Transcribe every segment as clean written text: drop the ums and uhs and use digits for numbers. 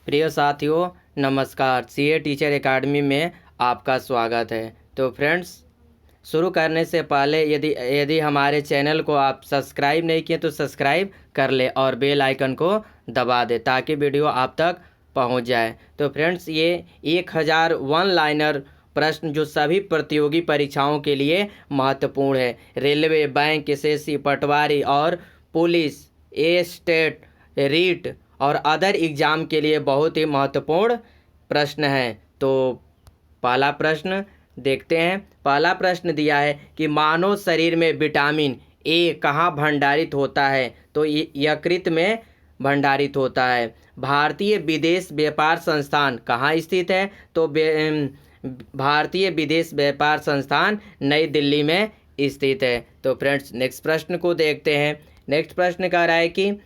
प्रिय साथियों, नमस्कार। सीए टीचर एकेडमी में आपका स्वागत है। तो फ्रेंड्स, शुरू करने से पहले यदि यदि हमारे चैनल को आप सब्सक्राइब नहीं किए तो सब्सक्राइब कर ले और बेल आइकन को दबा दे ताकि वीडियो आप तक पहुंच जाए। तो फ्रेंड्स, ये 1000 वन लाइनर प्रश्न जो सभी प्रतियोगी परीक्षाओं के लिए महत्वपूर्ण है। रेलवे, बैंक, एसएससी, पटवारी और पुलिस, स्टेट, रीट और अदर एग्ज़ाम के लिए बहुत ही महत्वपूर्ण प्रश्न है। तो पहला प्रश्न देखते हैं। पहला प्रश्न दिया है कि मानव शरीर में विटामिन ए कहाँ भंडारित होता है? तो यकृत में भंडारित होता है। भारतीय विदेश व्यापार संस्थान कहाँ स्थित है? तो भारतीय विदेश व्यापार संस्थान नई दिल्ली में स्थित है। तो फ्रेंड्स, नेक्स्ट प्रश्न को देखते हैं। नेक्स्ट प्रश्न कह रहा है कि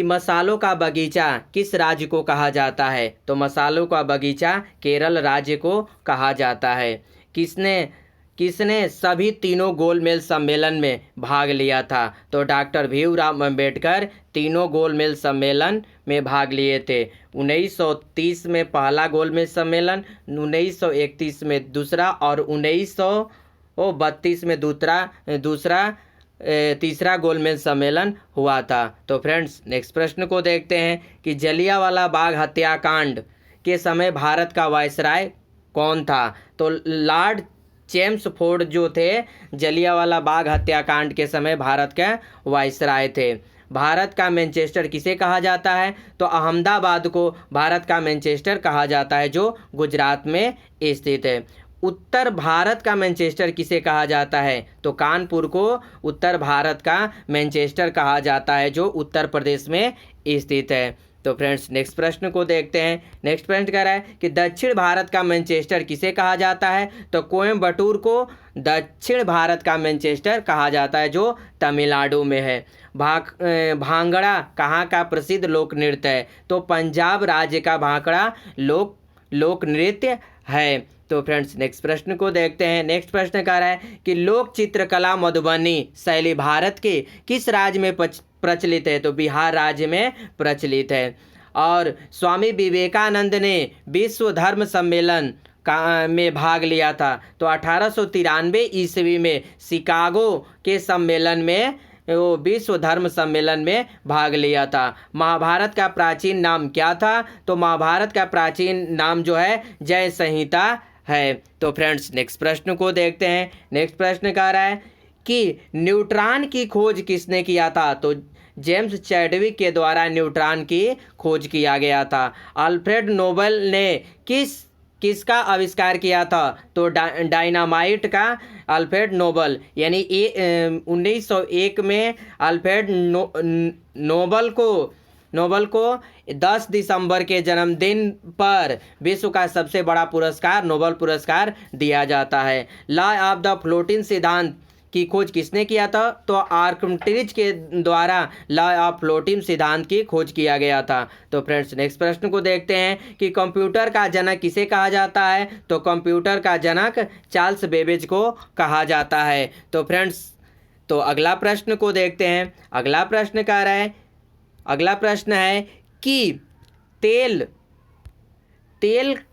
मसालों का बगीचा किस राज्य को कहा जाता है? तो मसालों का बगीचा केरल राज्य को कहा जाता है। किसने सभी तीनों गोलमेज सम्मेलन में भाग लिया था? तो डॉक्टर भीमराव अम्बेडकर तीनों गोलमेज सम्मेलन में भाग लिए थे। 1930 में पहला गोलमेज सम्मेलन, 1931 में दूसरा और 1932 में तीसरा गोलमेज सम्मेलन हुआ था। तो फ्रेंड्स, नेक्स्ट प्रश्न को देखते हैं कि जलियांवाला बाग हत्याकांड के समय भारत का वायसराय कौन था? तो लॉर्ड चेम्सफोर्ड जो थे, जलियांवाला बाग हत्याकांड के समय भारत के वायसराय थे। भारत का मैनचेस्टर किसे कहा जाता है? तो अहमदाबाद को भारत का मैनचेस्टर कहा जाता है जो गुजरात में स्थित है। उत्तर भारत का मैनचेस्टर किसे कहा जाता है? तो कानपुर को उत्तर भारत का मैनचेस्टर कहा जाता है जो उत्तर प्रदेश में स्थित है। तो फ्रेंड्स, नेक्स्ट प्रश्न को देखते हैं। नेक्स्ट प्रश्न कह रहा है कि दक्षिण भारत का मैनचेस्टर किसे कहा जाता है? तो कोयम्बटूर को दक्षिण भारत का मैनचेस्टर कहा जाता है जो तमिलनाडु में है। भांगड़ा कहाँ का प्रसिद्ध लोक नृत्य है? तो पंजाब राज्य का भांगड़ा लोक नृत्य है। तो फ्रेंड्स, नेक्स्ट प्रश्न को देखते हैं। नेक्स्ट प्रश्न कह रहा है कि लोक चित्रकला मधुबनी शैली भारत के किस राज्य में प्रचलित है? तो बिहार राज्य में प्रचलित है। और स्वामी विवेकानंद ने विश्व धर्म सम्मेलन में भाग लिया था। तो 1893 ईस्वी में शिकागो के सम्मेलन में वो विश्व धर्म सम्मेलन में भाग लिया था। महाभारत का प्राचीन नाम क्या था? तो महाभारत का प्राचीन नाम जो है जय संहिता है। तो फ्रेंड्स, नेक्स्ट प्रश्न को देखते हैं। नेक्स्ट प्रश्न कह रहा है कि न्यूट्रॉन की खोज किसने किया था? तो जेम्स चैडविक के द्वारा न्यूट्रॉन की खोज किया गया था। अल्फ्रेड नोबेल ने किसका आविष्कार किया था? तो डायनामाइट का अल्फ्रेड नोबेल, यानी 1901 में अल्फ्रेड नोबेल को 10 दिसंबर के जन्मदिन पर विश्व का सबसे बड़ा पुरस्कार नोबेल पुरस्कार दिया जाता है। लॉ ऑफ द फ्लोटिंग सिद्धांत की खोज किसने किया था? तो आर्किमिडीज के द्वारा लॉ ऑफ फ्लोटिंग सिद्धांत की खोज किया गया था। तो फ्रेंड्स, नेक्स्ट प्रश्न को देखते हैं कि कंप्यूटर का जनक किसे कहा जाता है? तो कंप्यूटर का जनक चार्ल्स बेबेज को कहा जाता है। तो फ्रेंड्स, तो अगला प्रश्न को देखते हैं। अगला प्रश्न कह रहा है, अगला प्रश्न है कि तेल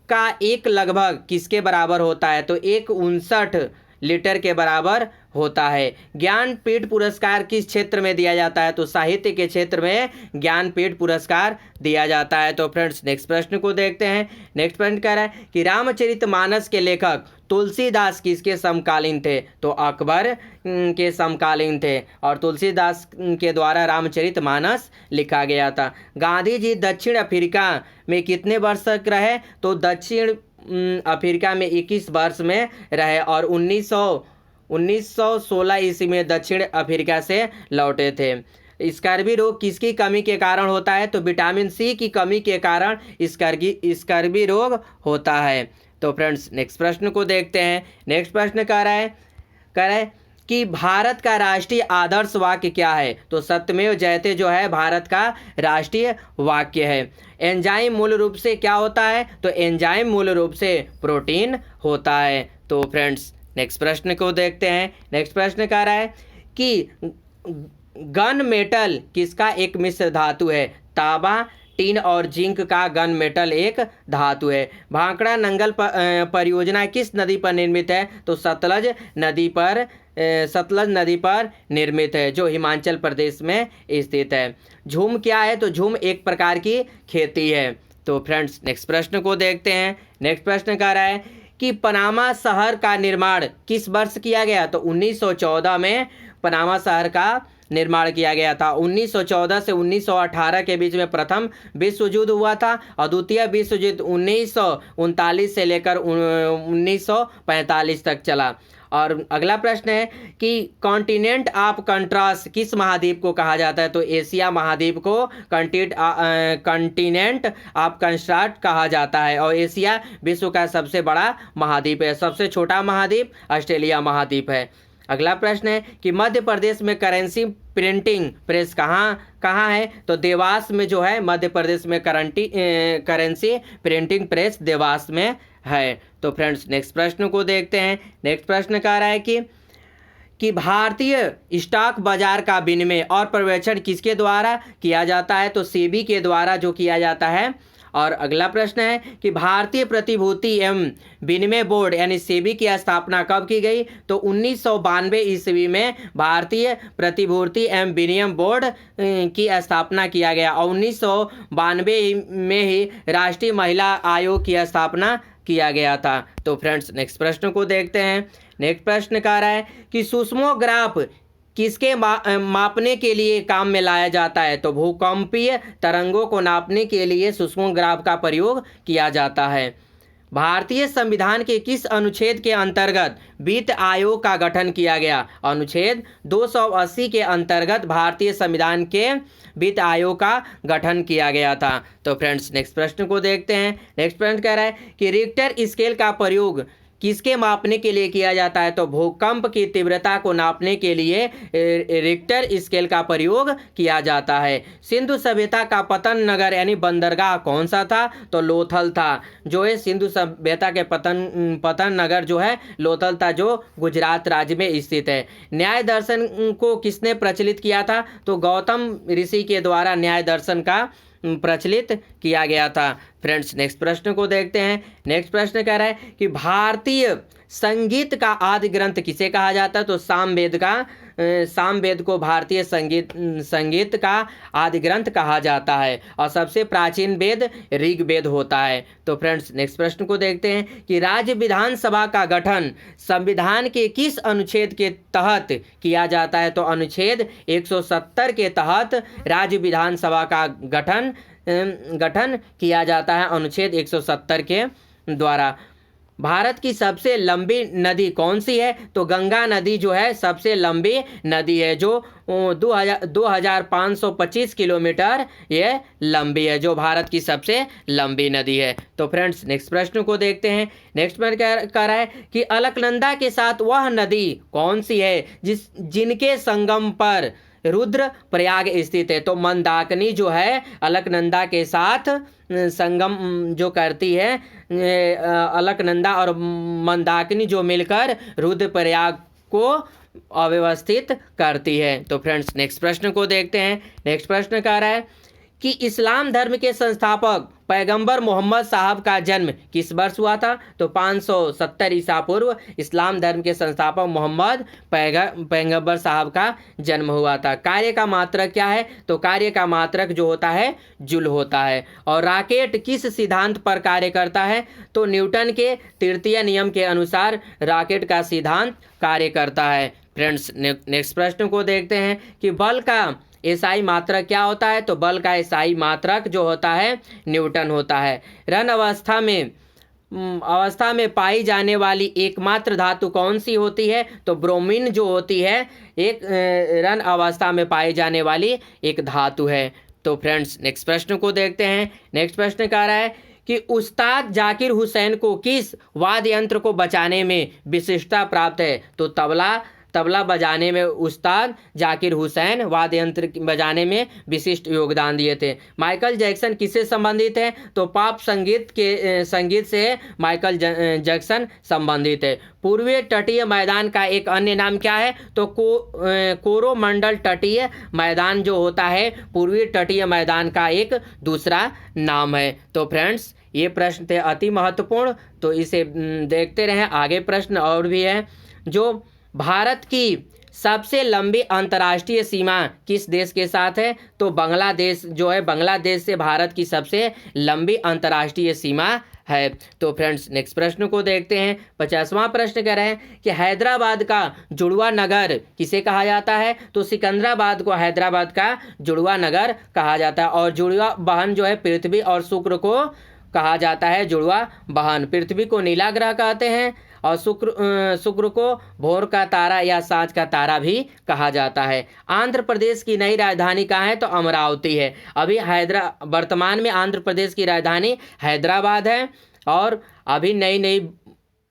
का एक लगभग किसके बराबर होता है? तो 159 लीटर के बराबर होता है। ज्ञानपीठ पुरस्कार किस क्षेत्र में दिया जाता है? तो साहित्य के क्षेत्र में ज्ञानपीठ पुरस्कार दिया जाता है। तो फ्रेंड्स, नेक्स्ट प्रश्न को देखते हैं। नेक्स्ट प्रश्न कह रहा है कि रामचरितमानस के लेखक तुलसीदास किसके समकालीन थे? तो अकबर के समकालीन थे और तुलसीदास के द्वारा रामचरितमानस लिखा गया था। गांधी जी दक्षिण अफ्रीका में कितने वर्ष तक रहे? तो दक्षिण अफ्रीका में 21 वर्ष में रहे और 1916 ईस्वी में दक्षिण अफ्रीका से लौटे थे। स्कर्वी रोग किसकी कमी के कारण होता है? तो विटामिन सी की कमी के कारण स्कर्वी रोग होता है। तो फ्रेंड्स, नेक्स्ट प्रश्न को देखते हैं। नेक्स्ट प्रश्न कह रहा है कि भारत का राष्ट्रीय आदर्श वाक्य क्या है? तो सत्यमेव जयते जो है भारत का राष्ट्रीय वाक्य है। एंजाइम मूल रूप से क्या होता है? तो एंजाइम मूल रूप से प्रोटीन होता है। तो फ्रेंड्स, नेक्स्ट प्रश्न को देखते हैं। नेक्स्ट प्रश्न कह रहा है कि गन मेटल किसका एक मिश्र धातु है? तांबा, टीन और जिंक का गन मेटल एक धातु है। भाखड़ा नंगल परियोजना किस नदी पर निर्मित है? तो सतलज नदी पर निर्मित है, जो हिमाचल प्रदेश में स्थित है। झूम क्या है? तो झूम एक प्रकार की खेती है। तो फ्रेंड्स नेक्स्ट प्रश्न को देखते हैं। नेक्स्ट प्रश्न कह रहा है कि पनामा शहर का निर्माण किस वर्ष किया गया? तो 1914 में पनामा शहर का निर्माण किया गया था। 1914 से 1918 के बीच में प्रथम विश्व युद्ध हुआ था और द्वितीय विश्व युद्ध 1939 से लेकर 1945 तक चला। और अगला प्रश्न है कि कॉन्टिनेंट ऑफ कंट्रास्ट किस महाद्वीप को कहा जाता है? तो एशिया महाद्वीप को कॉन्टिनेंट ऑफ कंट्रास्ट कहा जाता है। और एशिया विश्व का सबसे बड़ा महाद्वीप है। सबसे छोटा महाद्वीप ऑस्ट्रेलिया महाद्वीप है। अगला प्रश्न है कि मध्य प्रदेश में करेंसी प्रिंटिंग प्रेस कहाँ है? तो देवास में जो है मध्य प्रदेश में करेंसी प्रिंटिंग प्रेस देवास में है। तो फ्रेंड्स नेक्स्ट प्रश्न को देखते हैं। नेक्स्ट प्रश्न कह रहा है कि भारतीय स्टॉक बाजार का विनिमय और पर्यवेक्षण किसके द्वारा किया जाता है? तो सेबी के द्वारा जो किया जाता है। और अगला प्रश्न है कि भारतीय प्रतिभूति एवं विनिमय बोर्ड यानी सेबी की स्थापना कब की गई? तो 1992 ईस्वी में भारतीय प्रतिभूति एवं विनिमय बोर्ड की स्थापना किया गया और 1992 में ही राष्ट्रीय महिला आयोग की स्थापना किया गया था। तो फ्रेंड्स नेक्स्ट प्रश्न को देखते हैं। नेक्स्ट प्रश्न कह रहा है कि सुषमोग्राफ किसके मापने के लिए काम में लाया जाता है? तो भूकंपीय तरंगों को नापने के लिए सुषमोग्राफ का प्रयोग किया जाता है। भारतीय संविधान के किस अनुच्छेद के अंतर्गत वित्त आयोग का गठन किया गया? अनुच्छेद 280 के अंतर्गत भारतीय संविधान के वित्त आयोग का गठन किया गया था। तो फ्रेंड्स नेक्स्ट प्रश्न को देखते हैं। नेक्स्ट प्रश्न कह रहा है कि रिक्टर स्केल का प्रयोग किसके मापने के लिए किया जाता है? तो भूकंप की तीव्रता को नापने के लिए रिक्टर स्केल का प्रयोग किया जाता है। सिंधु सभ्यता का पतन नगर यानी बंदरगाह कौन सा था? तो लोथल था। जो है सिंधु सभ्यता के पतन नगर जो है लोथल था, जो गुजरात राज्य में स्थित है। न्याय दर्शन को किसने प्रचलित किया था? तो गौतम ऋषि के द्वारा न्याय दर्शन का प्रचलित किया गया था। फ्रेंड्स नेक्स्ट प्रश्न को देखते हैं। नेक्स्ट प्रश्न कह रहा है कि भारतीय संगीत का आदि ग्रंथ किसे कहा जाता है? तो सामवेद को भारतीय संगीत का आदि ग्रंथ कहा जाता है और सबसे प्राचीन वेद ऋग्वेद होता है। तो फ्रेंड्स नेक्स्ट प्रश्न को देखते हैं कि राज्य विधानसभा का गठन संविधान के किस अनुच्छेद के तहत किया जाता है? तो अनुच्छेद 170 के तहत राज्य विधानसभा का गठन किया जाता है, अनुच्छेद 170 के द्वारा। भारत की सबसे लंबी नदी कौन सी है? तो गंगा नदी जो है सबसे लंबी नदी है, जो 2525 किलोमीटर ये लंबी है, जो भारत की सबसे लंबी नदी है। तो फ्रेंड्स नेक्स्ट प्रश्न को देखते हैं। नेक्स्ट प्रश्न कह रहा है कि अलकनंदा के साथ वह नदी कौन सी है जिनके संगम पर रुद्र प्रयाग स्थित है? तो मंदाकिनी जो है अलकनंदा के साथ संगम जो करती है, अलकनंदा और मंदाकिनी जो मिलकर रुद्र प्रयाग को अव्यवस्थित करती है। तो फ्रेंड्स नेक्स्ट प्रश्न को देखते हैं। नेक्स्ट प्रश्न कह रहा है कि इस्लाम धर्म के संस्थापक पैगंबर मोहम्मद साहब का जन्म किस वर्ष हुआ था? तो 570 ईसा पूर्व इस्लाम धर्म के संस्थापक मोहम्मद पैगंबर साहब का जन्म हुआ था। कार्य का मात्रक क्या है? तो कार्य का मात्रक जो होता है जूल होता है। और रॉकेट किस सिद्धांत पर कार्य करता है? तो न्यूटन के तृतीय नियम के अनुसार रॉकेट का सिद्धांत कार्य करता है। फ्रेंड्स नेक्स्ट प्रश्न को देखते हैं कि बल का एसआई मात्रक क्या होता है? तो बल का एसआई मात्रक जो होता है न्यूटन होता है। रन अवस्था में पाई जाने वाली एकमात्र धातु कौन सी होती है? तो ब्रोमीन जो होती है एक रन अवस्था में पाई जाने वाली एक धातु है। तो फ्रेंड्स नेक्स्ट प्रश्न को देखते हैं। नेक्स्ट प्रश्न कह रहा है कि उस्ताद जाकिर हुसैन को किस वाद्य यंत्र को बचाने में विशिष्टता प्राप्त है? तो तबला तबला बजाने में उस्ताद जाकिर हुसैन, वाद्य यंत्र बजाने में विशिष्ट योगदान दिए थे। माइकल जैक्सन किससे संबंधित है? तो पॉप संगीत से माइकल जैक्सन संबंधित है। पूर्वी तटीय मैदान का एक अन्य नाम क्या है? तो कोरोमंडल तटीय मैदान जो होता है पूर्वी तटीय मैदान का एक दूसरा नाम है। तो फ्रेंड्स ये प्रश्न थे अति महत्वपूर्ण, तो इसे देखते रहें। आगे प्रश्न और भी है। जो भारत की सबसे लंबी अंतर्राष्ट्रीय सीमा किस देश के साथ है? तो बांग्लादेश जो है, बांग्लादेश से भारत की सबसे लंबी अंतर्राष्ट्रीय सीमा है। तो फ्रेंड्स नेक्स्ट प्रश्न को देखते हैं। 50वां प्रश्न कह रहे हैं कि हैदराबाद का जुड़वा नगर किसे कहा जाता है? तो सिकंदराबाद को हैदराबाद का जुड़वा नगर कहा जाता है। और जुड़वा बहन जो है पृथ्वी और शुक्र को कहा जाता है जुड़वा बहन। पृथ्वी को नीला ग्रह कहते हैं और शुक्र को भोर का तारा या सांझ का तारा भी कहा जाता है। आंध्र प्रदेश की नई राजधानी कहाँ है? तो अमरावती है। अभी वर्तमान में आंध्र प्रदेश की राजधानी हैदराबाद है और अभी नई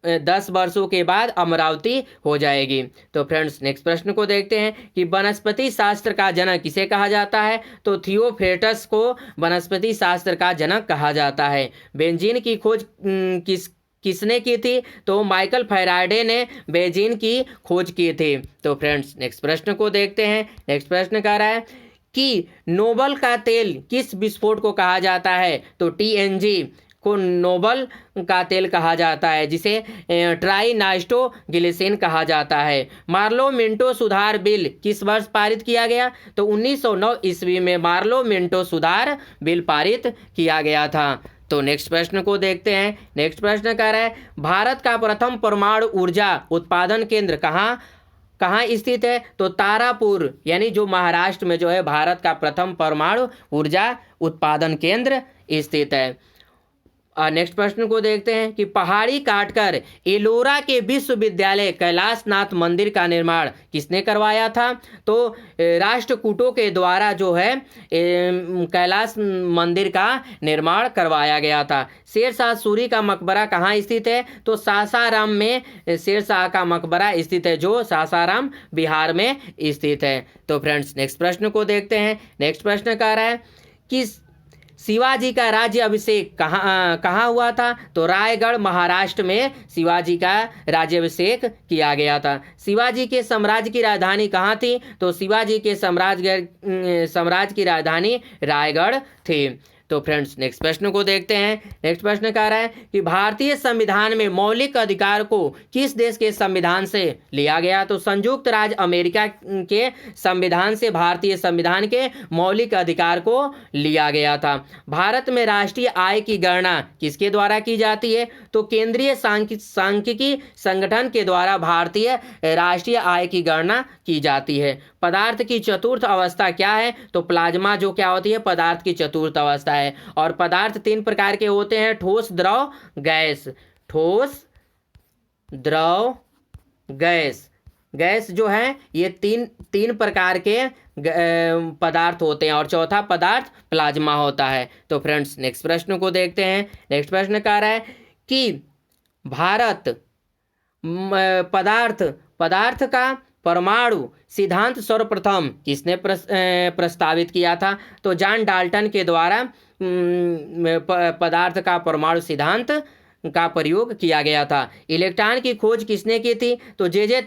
10 वर्षों के बाद अमरावती हो जाएगी। तो फ्रेंड्स नेक्स्ट प्रश्न को देखते हैं कि वनस्पति शास्त्र का जनक किसे कहा जाता है? तो थियोफ्रेटस को वनस्पति शास्त्र का जनक कहा जाता है। बेंजीन की खोज किसने की थी? तो माइकल फैराडे ने बेंजीन की खोज की थी। तो फ्रेंड्स नेक्स्ट प्रश्न को देखते हैं। नेक्स्ट प्रश्न कह रहा है कि नोबल का तेल किस विस्फोट को कहा जाता है? तो TNG को नोबल का तेल कहा जाता है, जिसे ट्राइनाइट्रोग्लिसरीन कहा जाता है। मार्लो मिंटो सुधार बिल किस वर्ष पारित किया गया? तो 1909 ईस्वी में मार्लो मिंटो सुधार बिल पारित किया गया था। तो नेक्स्ट प्रश्न को देखते हैं। नेक्स्ट प्रश्न कह रहा है भारत का प्रथम परमाणु ऊर्जा उत्पादन केंद्र कहाँ स्थित है? तो तारापुर, यानी जो महाराष्ट्र में जो है भारत का प्रथम परमाणु ऊर्जा उत्पादन केंद्र स्थित है। नेक्स्ट प्रश्न को देखते हैं कि पहाड़ी काटकर एलोरा के विश्वविद्यालय कैलाशनाथ मंदिर का निर्माण किसने करवाया था? तो राष्ट्रकूटों के द्वारा जो है कैलाश मंदिर का निर्माण करवाया गया था। शेरशाह सूरी का मकबरा कहाँ स्थित है? तो सासाराम में शेरशाह का मकबरा स्थित है, जो सासाराम बिहार में स्थित है। तो फ्रेंड्स नेक्स्ट प्रश्न को देखते हैं। नेक्स्ट प्रश्न कह रहा है कि शिवाजी का राज्य अभिषेक कहाँ हुआ था? तो रायगढ़ महाराष्ट्र में शिवाजी का राज्याभिषेक किया गया था। शिवाजी के साम्राज्य की राजधानी कहाँ थी? तो शिवाजी के साम्राज्य की राजधानी रायगढ़ थी। तो फ्रेंड्स नेक्स्ट प्रश्न को देखते हैं। नेक्स्ट प्रश्न कह रहा है कि भारतीय संविधान में मौलिक अधिकार को किस देश के संविधान से लिया गया? तो संयुक्त राज्य अमेरिका के संविधान से भारतीय संविधान के मौलिक अधिकार को लिया गया था। भारत में राष्ट्रीय आय की गणना किसके द्वारा की जाती है? तो केंद्रीय सांख्यिकी संगठन के द्वारा भारतीय राष्ट्रीय आय की गणना की जाती है। पदार्थ की चतुर्थ अवस्था क्या है? तो प्लाज्मा जो क्या होती है? पदार्थ की चतुर्थ अवस्था है। और पदार्थ 3 प्रकार के होते हैं, ठोस, द्रव, गैस। ठोस, द्रव, गैस। गैस जो है ये तीन प्रकार के पदार्थ होते हैं और चौथा पदार्थ प्लाज्मा होता है। तो फ्रेंड्स नेक्स्ट प्रश्न को देखते हैं। नेक्स्ट प्रश्न कह रहा है कि भारत पदार्थ का परमाणु सिद्धांत सर्वप्रथम किसने प्रस्तावित किया था? तो जॉन डाल्टन के द्वारा पदार्थ का परमाणु सिद्धांत का प्रयोग किया गया था। इलेक्ट्रॉन की खोज किसने की थी? तो जे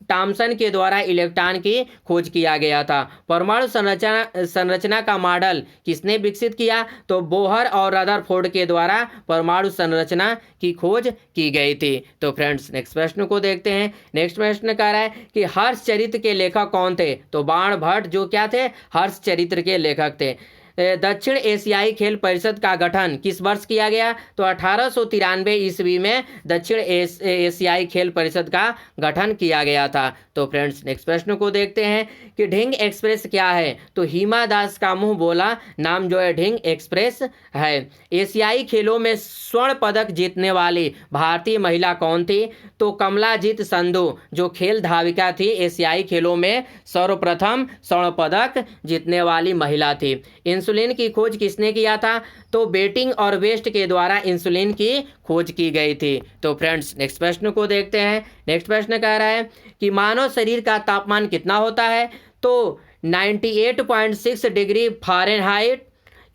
टॉमसन के द्वारा इलेक्ट्रॉन की खोज किया गया था। परमाणु संरचना का मॉडल किसने विकसित किया? तो बोहर और रदरफोर्ड के द्वारा परमाणु संरचना की खोज की गई थी। तो फ्रेंड्स नेक्स्ट प्रश्न को देखते हैं। नेक्स्ट प्रश्न कह रहा है कि हर्षचरित्र के लेखक कौन थे? तो बाण भट्ट जो क्या थे? हर्षचरित्र के लेखक थे। दक्षिण एशियाई खेल परिषद का गठन किस वर्ष किया गया? तो 1893 ईस्वी में दक्षिण एशियाई खेल परिषद का गठन किया गया था। तो फ्रेंड्स नेक्स्ट प्रश्न को देखते हैं कि ढिंग एक्सप्रेस क्या है? तो हिमा दास का मुंह बोला नाम जो है ढिंग एक्सप्रेस है। एशियाई खेलों में स्वर्ण पदक जीतने वाली भारतीय महिला कौन थी? तो कमलाजीत संधू जो खेल धाविका थी, एशियाई खेलों में सर्वप्रथम स्वर्ण पदक जीतने वाली महिला थी। इन इंसुलिन की खोज किसने किया था? तो बेटिंग और वेस्ट के द्वारा इंसुलिन की खोज की गई थी। तो फ्रेंड्स नेक्स्ट प्रश्न को देखते हैं। नेक्स्ट प्रश्न कह रहा है कि मानव शरीर का तापमान कितना होता है? तो 98.6 डिग्री फ़ारेनहाइट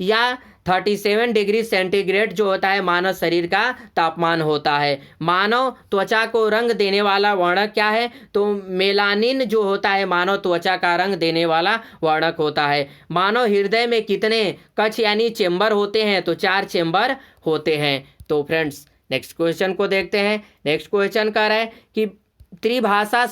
या 37 डिग्री सेंटीग्रेड जो होता है मानव शरीर का तापमान होता है। मानव त्वचा को रंग देने वाला वर्णक क्या है? तो मेलानिन जो होता है मानव त्वचा का रंग देने वाला वर्णक होता है। मानव हृदय में कितने कक्ष यानी चेंबर होते हैं? तो 4 चेंबर होते हैं। तो फ्रेंड्स नेक्स्ट क्वेश्चन को देखते हैं। नेक्स्ट क्वेश्चन कह रहा है कि त्रिभाषा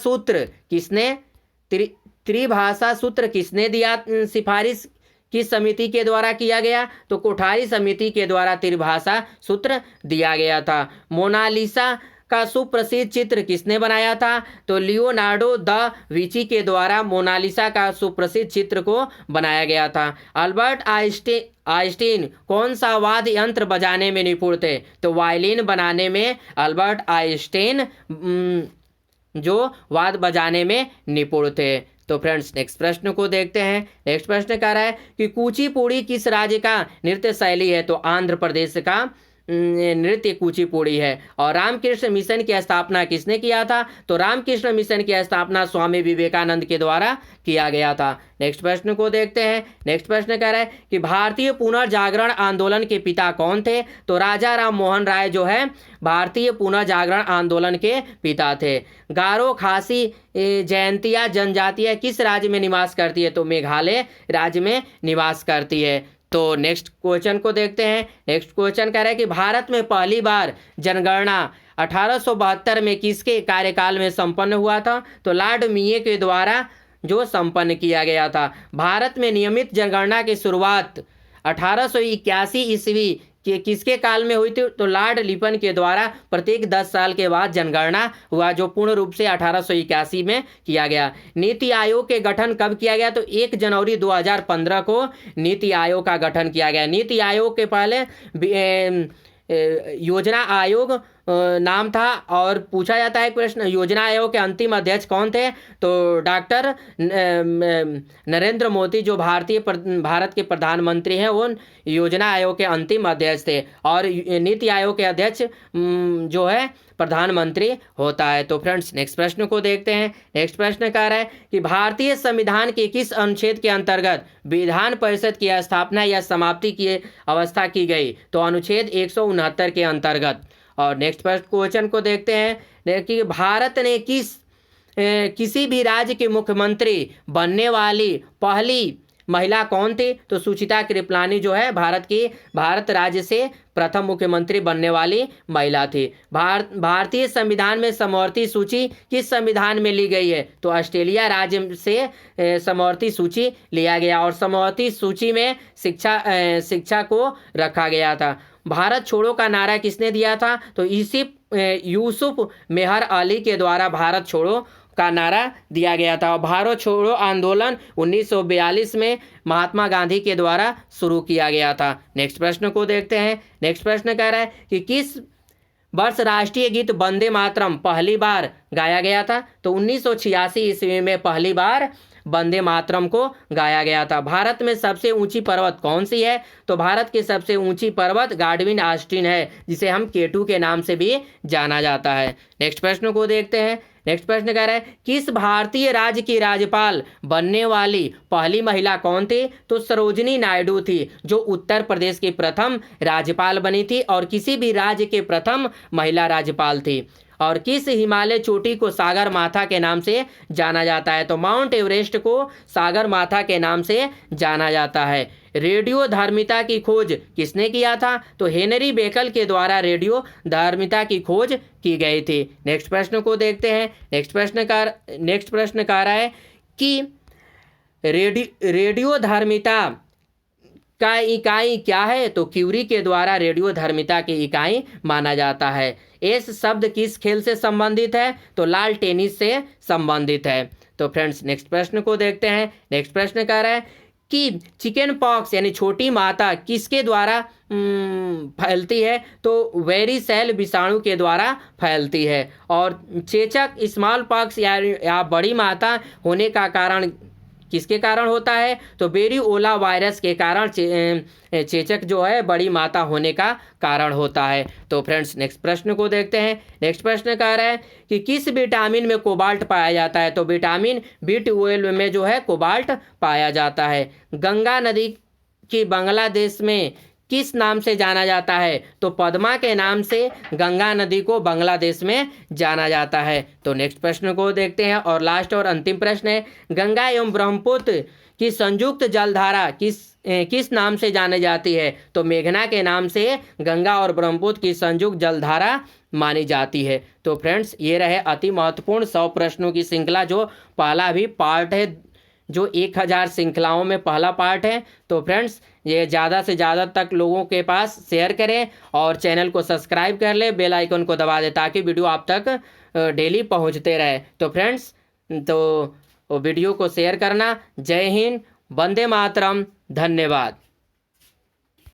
सूत्र किसने दिया सिफारिश किस समिति के द्वारा किया गया? तो कोठारी समिति के द्वारा त्रिभाषा सूत्र दिया गया था। मोनालिसा का सुप्रसिद्ध चित्र किसने बनाया था? तो लियोनार्डो द विंची के द्वारा मोनालिसा का सुप्रसिद्ध चित्र को बनाया गया था। अल्बर्ट आइंस्टीन कौन सा वाद्य यंत्र बजाने में निपुण थे? तो वायलिन बनाने में अल्बर्ट आइंस्टीन जो वाद्य बजाने में निपुण थे। तो फ्रेंड्स नेक्स्ट प्रश्न को देखते हैं। नेक्स्ट प्रश्न कह रहा है कि कुचिपुड़ी किस राज्य का नृत्य शैली है? तो आंध्र प्रदेश का नृत्य कुचिपुड़ी है। और रामकृष्ण मिशन की स्थापना किसने किया था? तो रामकृष्ण मिशन की स्थापना स्वामी विवेकानंद के द्वारा किया गया था। नेक्स्ट प्रश्न को देखते हैं। नेक्स्ट प्रश्न कह रहा है कि भारतीय पुनर्जागरण आंदोलन के पिता कौन थे? तो राजा राम मोहन राय जो है भारतीय पुनर्जागरण आंदोलन के पिता थे। गारो खासी जयंतिया जनजातियाँ किस राज्य में निवास करती है? तो मेघालय राज्य में निवास करती है। तो नेक्स्ट क्वेश्चन को देखते हैं। नेक्स्ट क्वेश्चन कह रहा है कि भारत में पहली बार जनगणना 1872 में किसके कार्यकाल में संपन्न हुआ था? तो लॉर्ड मेयो के द्वारा जो संपन्न किया गया था। भारत में नियमित जनगणना की शुरुआत 1881 ईस्वी के किसके काल में हुई थी? तो लॉर्ड लिपन के द्वारा प्रत्येक 10 साल के बाद जनगणना हुआ जो पूर्ण रूप से 1881 में किया गया। नीति आयोग के गठन कब किया गया? तो 1 जनवरी 2015 को नीति आयोग का गठन किया गया। नीति आयोग के पहले योजना आयोग नाम था। और पूछा जाता है प्रश्न योजना आयोग के अंतिम अध्यक्ष कौन थे? तो डॉक्टर नरेंद्र मोदी जो भारत के प्रधानमंत्री हैं वो योजना आयोग के अंतिम अध्यक्ष थे। और नीति आयोग के अध्यक्ष जो है प्रधानमंत्री होता है। तो फ्रेंड्स नेक्स्ट प्रश्न को देखते हैं। नेक्स्ट प्रश्न कह रहा है कि भारतीय संविधान के किस अनुच्छेद के अंतर्गत विधान परिषद की स्थापना या समाप्ति की अवस्था की गई? तो अनुच्छेद 169 के अंतर्गत। और नेक्स्ट क्वेश्चन को देखते हैं कि भारत ने किसी भी राज्य के मुख्यमंत्री बनने वाली पहली महिला कौन थी? तो सुचिता कृपलानी जो है भारत राज्य से प्रथम मुख्यमंत्री बनने वाली महिला थी। भारतीय संविधान में समवर्ती सूची किस संविधान में ली गई है? तो ऑस्ट्रेलिया राज्य से समवर्ती सूची लिया गया। और समवर्ती सूची में शिक्षा को रखा गया था। भारत छोड़ो का नारा किसने दिया था? तो यूसुफ मेहर अली के द्वारा भारत छोड़ो का नारा दिया गया था। और भारत छोड़ो आंदोलन 1942 में महात्मा गांधी के द्वारा शुरू किया गया था। नेक्स्ट प्रश्न को देखते हैं। नेक्स्ट प्रश्न कह रहा है कि किस वर्ष राष्ट्रीय गीत वंदे मातरम पहली बार गाया गया था? तो 1986 ईस्वी में पहली बार वंदे मातरम को गाया गया था। भारत में सबसे ऊंची पर्वत कौन सी है? तो भारत की सबसे ऊंची पर्वत गार्डविन आस्टीन है जिसे हम केटू के नाम से भी जाना जाता है। नेक्स्ट प्रश्न को देखते हैं। नेक्स्ट प्रश्न कह रहा है किस भारतीय राज्य की राज्यपाल बनने वाली पहली महिला कौन थी? तो सरोजिनी नायडू थी जो उत्तर प्रदेश की प्रथम राज्यपाल बनी थी और किसी भी राज्य के प्रथम महिला राज्यपाल थी। और किस हिमालय चोटी को सागर माथा के नाम से जाना जाता है? तो माउंट एवरेस्ट को सागर माथा के नाम से जाना जाता है। रेडियो धार्मिता की खोज किसने किया था? तो हेनरी बेकल के द्वारा रेडियो धार्मिता की खोज की गई थी। नेक्स्ट प्रश्न को देखते हैं। नेक्स्ट प्रश्न कह रहा है कि रेडियो धार्मिता का इकाई क्या है? तो क्यूरी के द्वारा रेडियो धर्मिता की इकाई माना जाता है। एस शब्द किस खेल से संबंधित है? तो लाल टेनिस से संबंधित है। तो फ्रेंड्स नेक्स्ट प्रश्न को देखते हैं। नेक्स्ट प्रश्न कह रहा है कि चिकन पॉक्स यानी छोटी माता किसके द्वारा फैलती है? तो वेरिसेल विषाणु के द्वारा फैलती है। और चेचक स्मॉल पॉक्स या बड़ी माता होने का कारण किसके कारण होता है? तो वेरिओला वायरस के कारण चेचक जो है बड़ी माता होने का कारण होता है। तो फ्रेंड्स नेक्स्ट प्रश्न को देखते हैं। नेक्स्ट प्रश्न कह रहा है कि किस विटामिन में कोबाल्ट पाया जाता है? तो विटामिन B12 में जो है कोबाल्ट पाया जाता है। गंगा नदी की बांग्लादेश में किस नाम से जाना जाता है? तो पद्मा के नाम से गंगा नदी को बांग्लादेश में जाना जाता है। तो नेक्स्ट प्रश्न को देखते हैं और लास्ट और अंतिम प्रश्न है, गंगा एवं ब्रह्मपुत्र की संयुक्त जलधारा किस नाम से जानी जाती है? तो मेघना के नाम से गंगा और ब्रह्मपुत्र की संयुक्त जलधारा मानी जाती है। तो फ्रेंड्स ये रहे अति महत्वपूर्ण 100 प्रश्नों की श्रृंखला, जो पहला भी पार्ट है, जो 1000 श्रृंखलाओं में पहला पार्ट है। तो फ्रेंड्स ये ज़्यादा से ज़्यादा तक लोगों के पास शेयर करें और चैनल को सब्सक्राइब कर ले, बेल आइकन को दबा दें ताकि वीडियो आप तक डेली पहुंचते रहे। तो फ्रेंड्स तो वीडियो को शेयर करना। जय हिंद, वंदे मातरम, धन्यवाद।